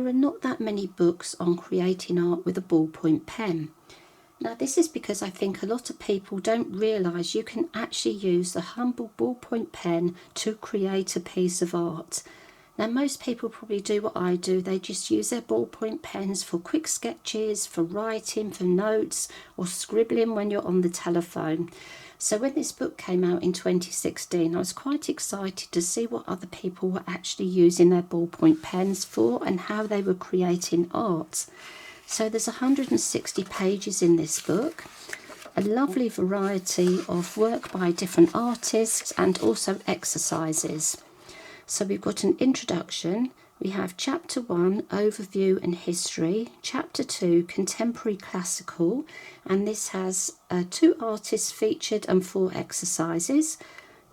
There are not that many books on creating art with a ballpoint pen. Now this is because I think a lot of people don't realise you can actually use the humble ballpoint pen to create a piece of art. Now most people probably do what I do, they just use their ballpoint pens for quick sketches, for writing, for notes, or scribbling when you're on the telephone. So when this book came out in 2016, I was quite excited to see what other people were actually using their ballpoint pens for and how they were creating art. So there's 160 pages in this book, a lovely variety of work by different artists and also exercises. So we've got an introduction, we have chapter 1, overview and history, chapter 2, contemporary classical, and this has 2 artists featured and 4 exercises.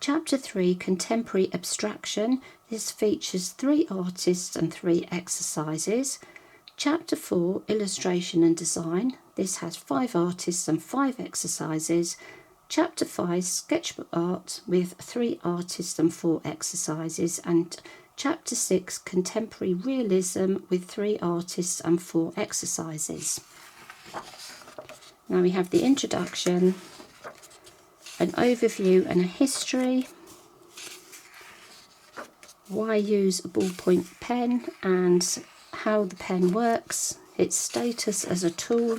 Chapter 3, contemporary abstraction, this features 3 artists and 3 exercises. Chapter 4, illustration and design, this has 5 artists and 5 exercises. Chapter 5, sketchbook art, with 3 artists and 4 exercises, and Chapter 6, contemporary realism, with 3 artists and 4 exercises. Now we have the introduction, an overview and a history, why use a ballpoint pen and how the pen works, its status as a tool,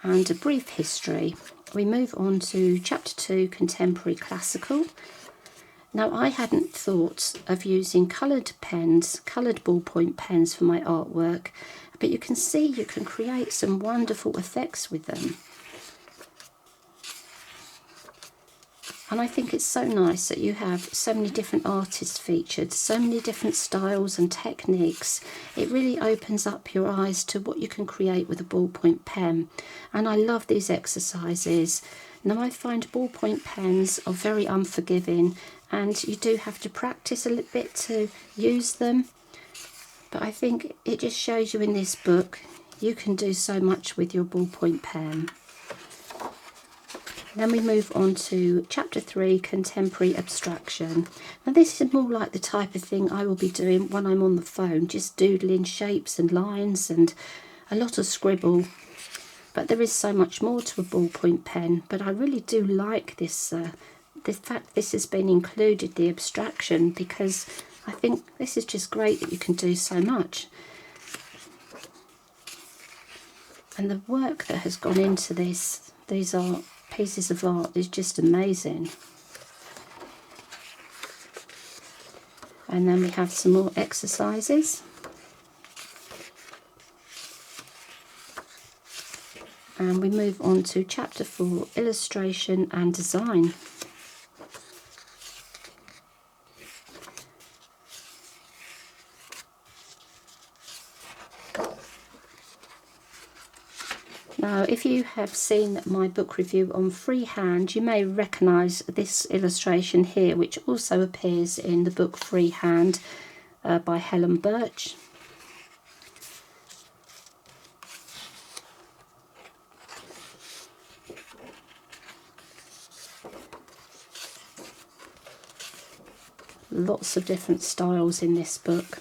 and a brief history. We move on to chapter 2, contemporary classical. Now I hadn't thought of using coloured pens, coloured ballpoint pens for my artwork, but you can see you can create some wonderful effects with them. And I think it's so nice that you have so many different artists featured, so many different styles and techniques. It really opens up your eyes to what you can create with a ballpoint pen. And I love these exercises. Now I find ballpoint pens are very unforgiving and you do have to practice a little bit to use them. But I think it just shows you in this book you can do so much with your ballpoint pen. Then we move on to chapter 3, contemporary abstraction. Now this is more like the type of thing I will be doing when I'm on the phone, just doodling shapes and lines and a lot of scribble. But there is so much more to a ballpoint pen, but I really do like this, the fact this has been included, the abstraction, because I think this is just great that you can do so much. And the work that has gone into this, these are pieces of art, is just amazing. And then we have some more exercises. And we move on to chapter 4, illustration and design. Now, if you have seen my book review on Freehand, you may recognise this illustration here, which also appears in the book Freehand by Helen Birch. Lots of different styles in this book.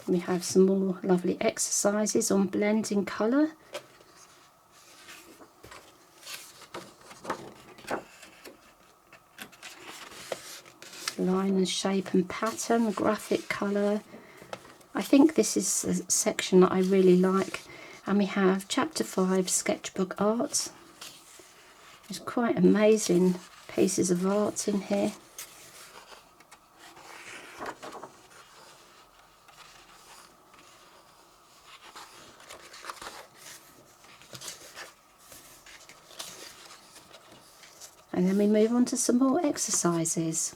We have some more lovely exercises on blending colour. Line and shape and pattern, graphic colour. I think this is a section that I really like. And we have chapter 5, sketchbook art. There's quite amazing pieces of art in here. And then we move on to some more exercises.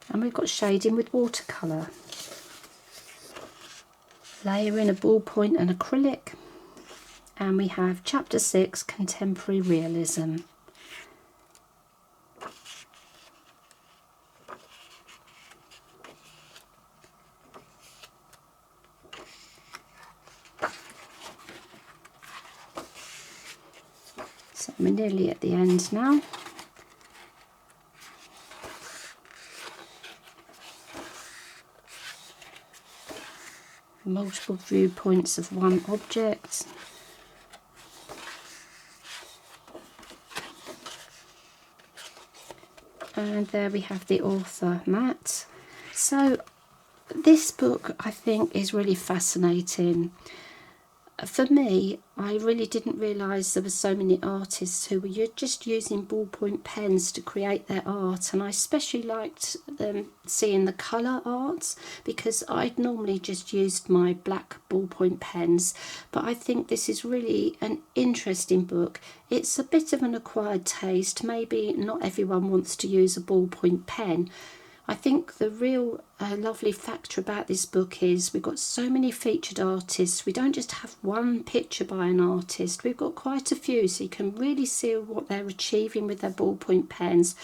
And we've got shading with watercolour. Layering a ballpoint and acrylic. And we have chapter 6, contemporary realism. So we're nearly at the end now. multiple viewpoints of one object. And there we have the author, Matt. So this book, I think, is really fascinating. For me, I really didn't realise there were so many artists who were just using ballpoint pens to create their art, and I especially liked seeing the colour arts, because I'd normally just used my black ballpoint pens, but I think this is really an interesting book. It's a bit of an acquired taste. Maybe not everyone wants to use a ballpoint pen. I think the real lovely factor about this book is we've got so many featured artists. We don't just have one picture by an artist. We've got quite a few, so you can really see what they're achieving with their ballpoint pens.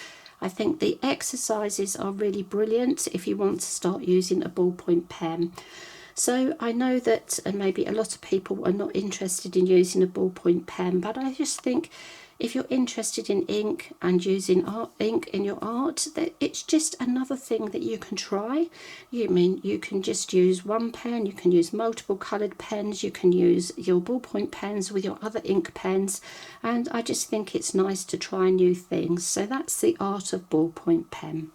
I think the exercises are really brilliant if you want to start using a ballpoint pen. So I know that maybe a lot of people are not interested in using a ballpoint pen, but I just think if you're interested in ink and using ink in your art, that it's just another thing that you can try. You can just use one pen, you can use multiple coloured pens, you can use your ballpoint pens with your other ink pens, and I just think it's nice to try new things. So that's the art of ballpoint pen.